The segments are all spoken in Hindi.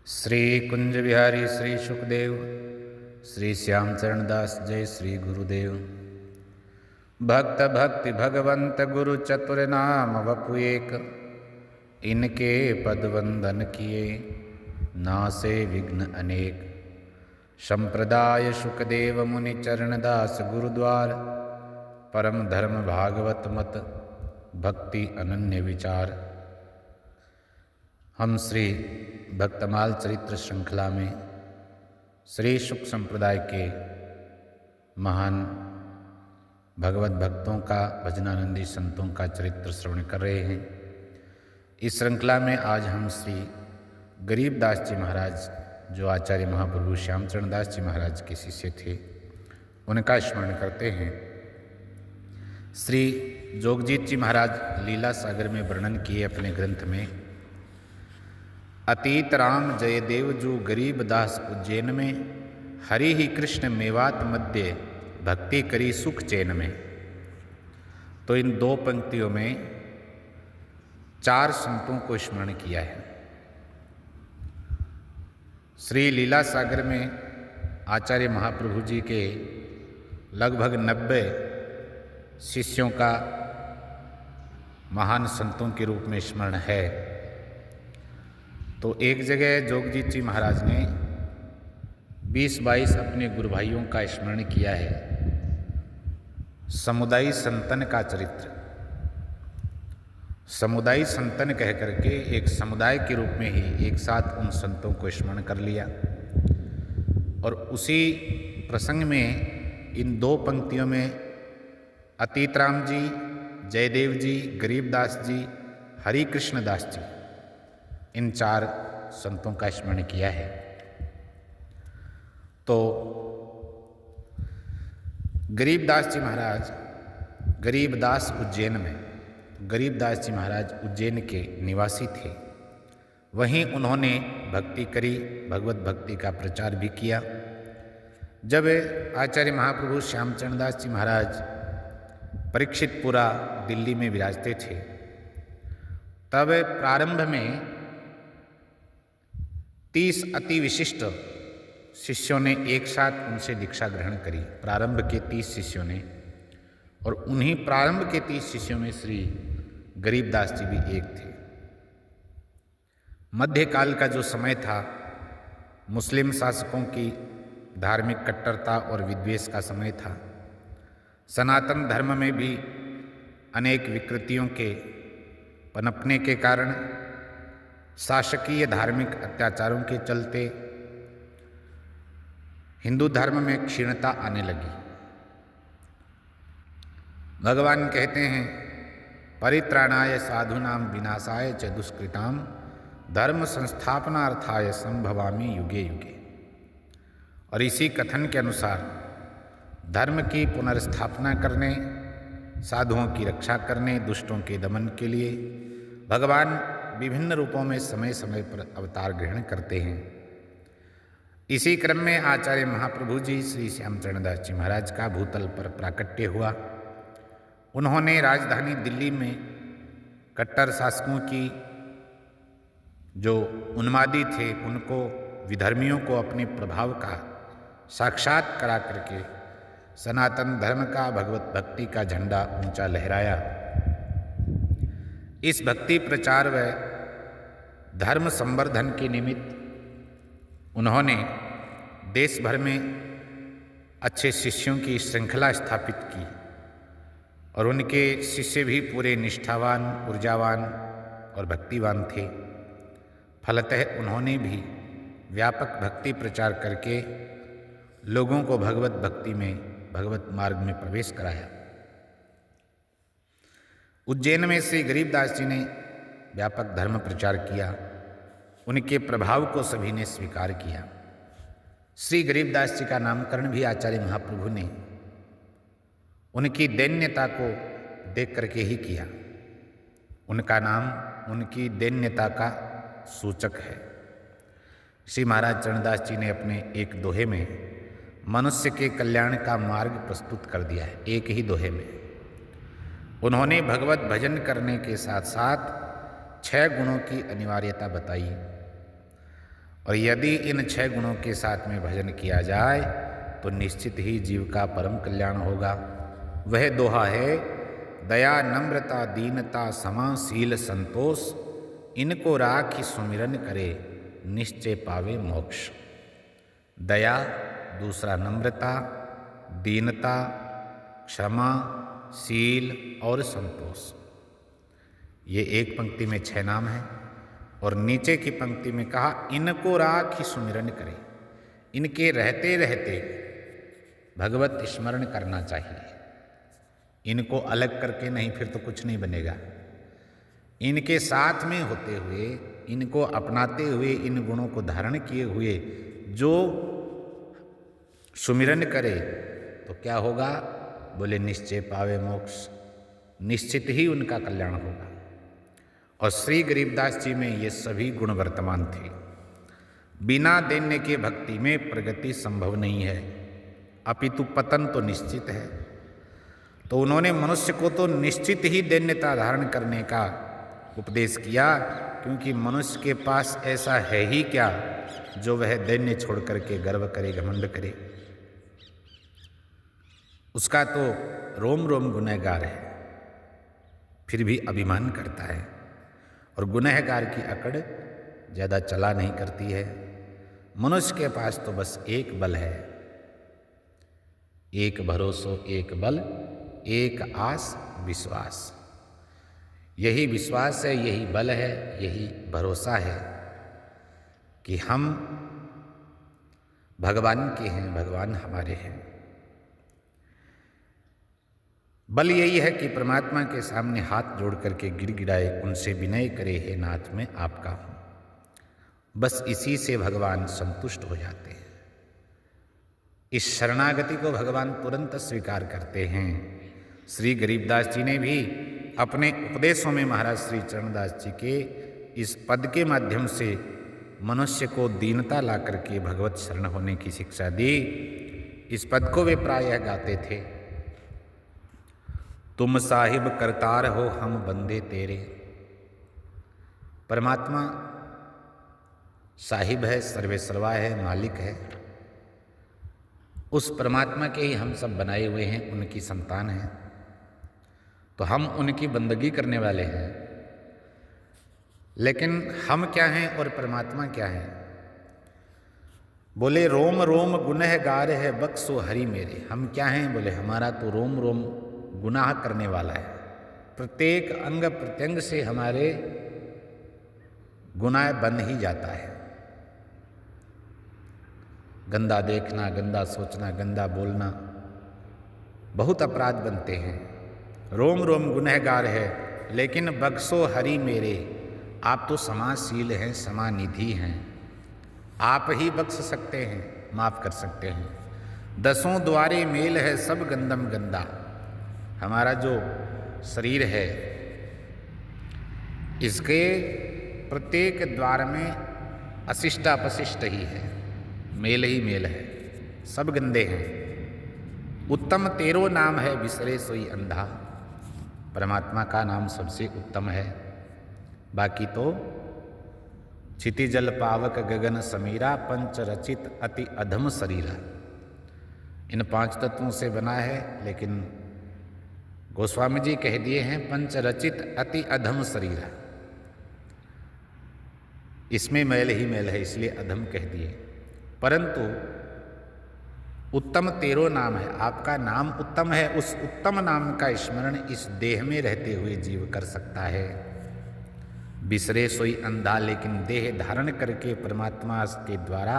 श्री कुंज बिहारी श्री सुखदेव श्री श्याम चरणदास जय श्री गुरुदेव। भक्त भक्ति भगवंत गुरु चतुर नाम वपु एक, इनके पद वंदन किए नासे विघ्न अनेक। संप्रदाय सुखदेव मुनि चरणदास गुरुद्वार, परम धर्म भागवत मत भक्ति अनन्य विचार। हम श्री भक्तमाल चरित्र श्रृंखला में श्री शुक संप्रदाय के महान भगवत भक्तों का, भजनानंदी संतों का चरित्र श्रवण कर रहे हैं। इस श्रृंखला में आज हम श्री गरीबदास जी महाराज, जो आचार्य महाप्रभु श्यामचरण दास जी महाराज के शिष्य थे, उनका स्मरण करते हैं। श्री जोगजीत जी महाराज लीला सागर में वर्णन किए अपने ग्रंथ में, अतीत राम जयदेव जू गरीबदास उज्जैन में, हरि ही कृष्ण मेवात मध्य भक्ति करी सुख चैन में। तो इन दो पंक्तियों में चार संतों को स्मरण किया है। श्री लीला सागर में आचार्य महाप्रभु जी के लगभग 90 शिष्यों का महान संतों के रूप में स्मरण है। तो एक जगह जोगजीत जी महाराज ने 20-22 अपने गुरु भाइयों का स्मरण किया है। समुदायी संतन का चरित्र, समुदायी संतन कह करके एक समुदाय के रूप में ही एक साथ उन संतों को स्मरण कर लिया। और उसी प्रसंग में इन दो पंक्तियों में अतीत राम जी, जयदेव जी, गरीबदास जी, हरि कृष्ण दास जी, इन चार संतों का स्मरण किया है। तो गरीबदास जी महाराज, गरीबदास उज्जैन में, गरीबदास जी महाराज उज्जैन के निवासी थे। वहीं उन्होंने भक्ति करी, भगवत भक्ति का प्रचार भी किया। जब आचार्य महाप्रभु श्यामचरण दास जी महाराज परीक्षितपुरा दिल्ली में विराजते थे, तब प्रारंभ में 30 अति विशिष्ट शिष्यों ने एक साथ उनसे दीक्षा ग्रहण करी। प्रारंभ के 30 शिष्यों ने, और उन्हीं प्रारंभ के 30 शिष्यों में श्री गरीबदास जी भी एक थे। मध्यकाल का जो समय था, मुस्लिम शासकों की धार्मिक कट्टरता और विद्वेष का समय था। सनातन धर्म में भी अनेक विकृतियों के पनपने के कारण, शासकीय धार्मिक अत्याचारों के चलते हिंदू धर्म में क्षीणता आने लगी। भगवान कहते हैं, परित्राणाय साधूनां विनाशाय च दुष्कृतां धर्म संस्थापनार्थाय संभवामि युगे युगे। और इसी कथन के अनुसार धर्म की पुनर्स्थापना करने, साधुओं की रक्षा करने, दुष्टों के दमन के लिए भगवान विभिन्न रूपों में समय समय पर अवतार ग्रहण करते हैं। इसी क्रम में आचार्य महाप्रभु जी श्री श्यामचरण दास जी महाराज का भूतल पर प्राकट्य हुआ। उन्होंने राजधानी दिल्ली में कट्टर शासकों की जो उन्मादी थे, उनको, विधर्मियों को अपने प्रभाव का साक्षात करा करके सनातन धर्म का, भगवत भक्ति का झंडा ऊंचा लहराया। इस भक्ति प्रचार व धर्म संवर्धन के निमित्त उन्होंने देश भर में अच्छे शिष्यों की श्रृंखला स्थापित की, और उनके शिष्य भी पूरे निष्ठावान, ऊर्जावान और भक्तिवान थे। फलतः उन्होंने भी व्यापक भक्ति प्रचार करके लोगों को भगवत भक्ति में, भगवत मार्ग में प्रवेश कराया। उज्जैन में श्री गरीबदास जी ने व्यापक धर्म प्रचार किया। उनके प्रभाव को सभी ने स्वीकार किया। श्री गरीबदास जी का नामकरण भी आचार्य महाप्रभु ने उनकी दैन्यता को देख करके ही किया। उनका नाम उनकी दैन्यता का सूचक है। श्री महाराज चरणदास जी ने अपने एक दोहे में मनुष्य के कल्याण का मार्ग प्रस्तुत कर दिया है। एक ही दोहे में उन्होंने भगवत भजन करने के साथ साथ 6 गुणों की अनिवार्यता बताई। और यदि इन 6 गुणों के साथ में भजन किया जाए तो निश्चित ही जीव का परम कल्याण होगा। वह दोहा है, दया नम्रता दीनता क्षमा शील संतोष, इनको राखि सुमिरन करे निश्चय पावे मोक्ष। दया, दूसरा नम्रता, दीनता, क्षमा, शील और संतोष, ये एक पंक्ति में 6 नाम हैं। और नीचे की पंक्ति में कहा, इनको राखि सुमिरन करे, इनके रहते रहते भगवत स्मरण करना चाहिए। इनको अलग करके नहीं, फिर तो कुछ नहीं बनेगा। इनके साथ में होते हुए, इनको अपनाते हुए, इन गुणों को धारण किए हुए जो सुमिरन करे तो क्या होगा? बोले निश्चय पावे मोक्ष, निश्चित ही उनका कल्याण होगा। और श्री गरीबदास जी में ये सभी गुण वर्तमान थे। बिना दैन्य के भक्ति में प्रगति संभव नहीं है, अपितु पतन तो निश्चित है। तो उन्होंने मनुष्य को तो निश्चित ही दैन्यता धारण करने का उपदेश किया, क्योंकि मनुष्य के पास ऐसा है ही क्या जो वह दैन्य छोड़ करके गर्व करे, घमंड करे। उसका तो रोम रोम गुनहगार है, फिर भी अभिमान करता है। और गुनहगार की अकड़ ज़्यादा चला नहीं करती है। मनुष्य के पास तो बस एक बल है, एक भरोसो एक बल, एक आस विश्वास। यही विश्वास है, यही बल है, यही भरोसा है कि हम भगवान के हैं, भगवान हमारे हैं। बल यही है कि परमात्मा के सामने हाथ जोड़ करके गिड़गिड़ाए, उनसे विनय करे, हे नाथ मैं आपका हूँ। बस इसी से भगवान संतुष्ट हो जाते हैं। इस शरणागति को भगवान तुरंत स्वीकार करते हैं। श्री गरीबदास जी ने भी अपने उपदेशों में महाराज श्री चरणदास जी के इस पद के माध्यम से मनुष्य को दीनता ला करके भगवत शरण होने की शिक्षा दी। इस पद को वे प्रायः गाते थे, तुम साहिब करतार हो हम बंदे तेरे। परमात्मा साहिब है, सर्वेसर्वा है, मालिक है। उस परमात्मा के ही हम सब बनाए हुए हैं, उनकी संतान हैं, तो हम उनकी बंदगी करने वाले हैं। लेकिन हम क्या हैं और परमात्मा क्या है? बोले रोम रोम गुनहगार है बख्शो हरि मेरे। हम क्या हैं? बोले हमारा तो रोम रोम गुनाह करने वाला है। प्रत्येक अंग प्रत्यंग से हमारे गुनाह बन ही जाता है। गंदा देखना, गंदा सोचना, गंदा बोलना, बहुत अपराध बनते हैं। रोम रोम गुनहगार है, लेकिन बख्शो हरि मेरे, आप तो समाशील हैं, समानिधि हैं, आप ही बख्श सकते हैं, माफ कर सकते हैं। दसों द्वारे मेल है सब गंदम गंदा। हमारा जो शरीर है, इसके प्रत्येक द्वार में अशिष्टापशिष्ट ही है, मेल ही मेल है, सब गंदे हैं। उत्तम तेरो नाम है बिसरे सोई अंधा। परमात्मा का नाम सबसे उत्तम है। बाकी तो क्षितिजल पावक गगन समीरा, पंच रचित अति अधम शरीरा। इन 5 तत्वों से बना है, लेकिन गोस्वामी जी कह दिए हैं पंच रचित अति अधम शरीरा। इसमें मैल ही मैल है, इसलिए अधम कह दिए। परंतु उत्तम तेरो नाम है, आपका नाम उत्तम है। उस उत्तम नाम का स्मरण इस देह में रहते हुए जीव कर सकता है। बिसरे सोई अंधा, लेकिन देह धारण करके परमात्मा के द्वारा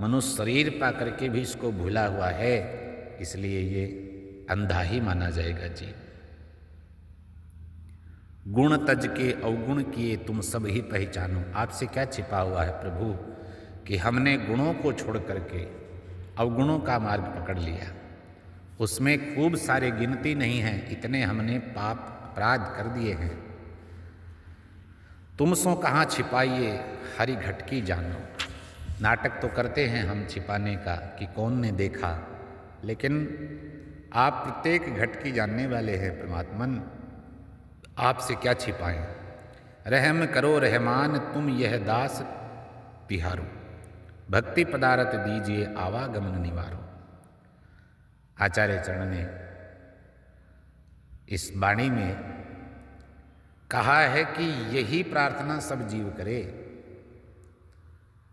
मनुष्य शरीर पा करके भी इसको भूला हुआ है, इसलिए ये अंधा ही माना जाएगा जी। गुण तज के अवगुण किए तुम सब ही पहचानो। आपसे क्या छिपा हुआ है प्रभु कि हमने गुणों को छोड़ करके अवगुणों का मार्ग पकड़ लिया। उसमें खूब सारे गिनती नहीं है, इतने हमने पाप अपराध कर दिए हैं। तुम सो कहाँ छिपाइए हरि घटकी जानो। नाटक तो करते हैं हम छिपाने का कि कौन ने देखा, लेकिन आप प्रत्येक घटकी जानने वाले हैं परमात्मन, आपसे क्या छिपाएं। रहम करो रहमान तुम यह दास तिहारो। भक्ति पदारथ दीजिए आवागमन निवारो। आचार्य चरण ने इस वाणी में कहा है कि यही प्रार्थना सब जीव करे,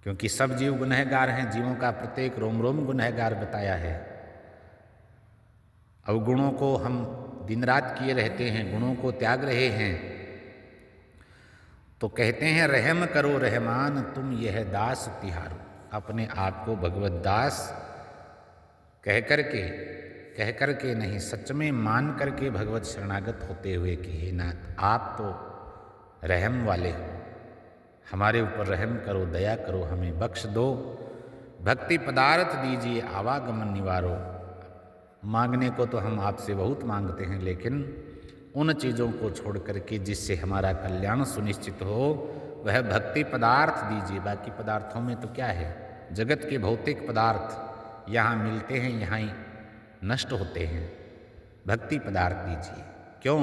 क्योंकि सब जीव गुनहगार हैं। जीवों का प्रत्येक रोम रोम गुनहगार बताया है। अवगुणों को हम दिन रात किए रहते हैं, गुणों को त्याग रहे हैं। तो कहते हैं रहम करो रहमान तुम यह दास तिहारो। अपने आप को भगवत दास कह करके नहीं, सच में मान करके भगवत शरणागत होते हुए कि हे नाथ आप तो रहम वाले हो, हमारे ऊपर रहम करो, दया करो, हमें बख्श दो, भक्ति पदार्थ दीजिए आवागमन निवारो। मांगने को तो हम आपसे बहुत मांगते हैं, लेकिन उन चीज़ों को छोड़ करके जिससे हमारा कल्याण सुनिश्चित हो वह भक्ति पदार्थ दीजिए। बाकी पदार्थों में तो क्या है, जगत के भौतिक पदार्थ यहाँ मिलते हैं, यहाँ ही नष्ट होते हैं। भक्ति पदार्थ दीजिए। क्यों?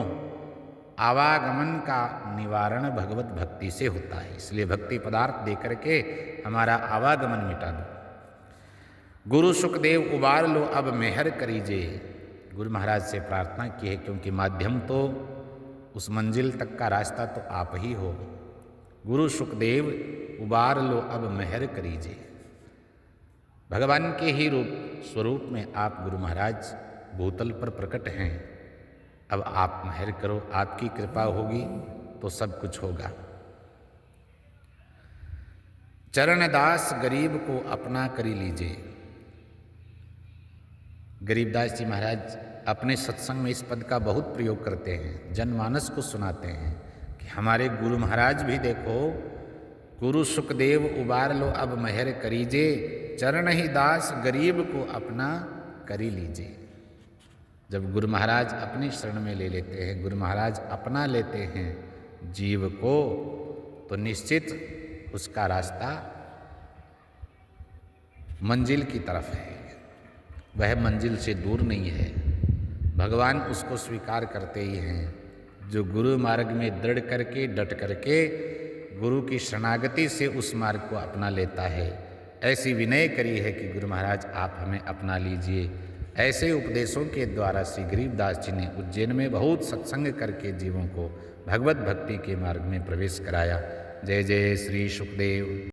आवागमन का निवारण भगवत भक्ति से होता है, इसलिए भक्ति पदार्थ दे करके हमारा आवागमन मिटा दो। गुरु सुखदेव उबार लो अब मेहर करीजिए। गुरु महाराज से प्रार्थना की है, क्योंकि माध्यम तो उस मंजिल तक का रास्ता तो आप ही हो। गुरु सुखदेव उबार लो अब मेहर करीजिए। भगवान के ही स्वरूप में आप गुरु महाराज भूतल पर प्रकट हैं। अब आप मेहर करो, आपकी कृपा होगी तो सब कुछ होगा। चरणदास गरीब को अपना करी लीजिए। गरीबदास जी महाराज अपने सत्संग में इस पद का बहुत प्रयोग करते हैं, जनमानस को सुनाते हैं कि हमारे गुरु महाराज भी देखो, गुरु सुखदेव उबार लो अब मेहर करीजे, चरण ही दास गरीब को अपना करी लीजिए। जब गुरु महाराज अपनी शरण में ले लेते हैं, गुरु महाराज अपना लेते हैं जीव को, तो निश्चित उसका रास्ता मंजिल की तरफ है, वह मंजिल से दूर नहीं है। भगवान उसको स्वीकार करते ही हैं जो गुरु मार्ग में दृढ़ करके डट करके गुरु की शरणागति से उस मार्ग को अपना लेता है। ऐसी विनय करी है कि गुरु महाराज आप हमें अपना लीजिए। ऐसे उपदेशों के द्वारा श्री गरीबदास जी ने उज्जैन में बहुत सत्संग करके जीवों को भगवत भक्ति के मार्ग में प्रवेश कराया। जय जय श्री सुखदेव।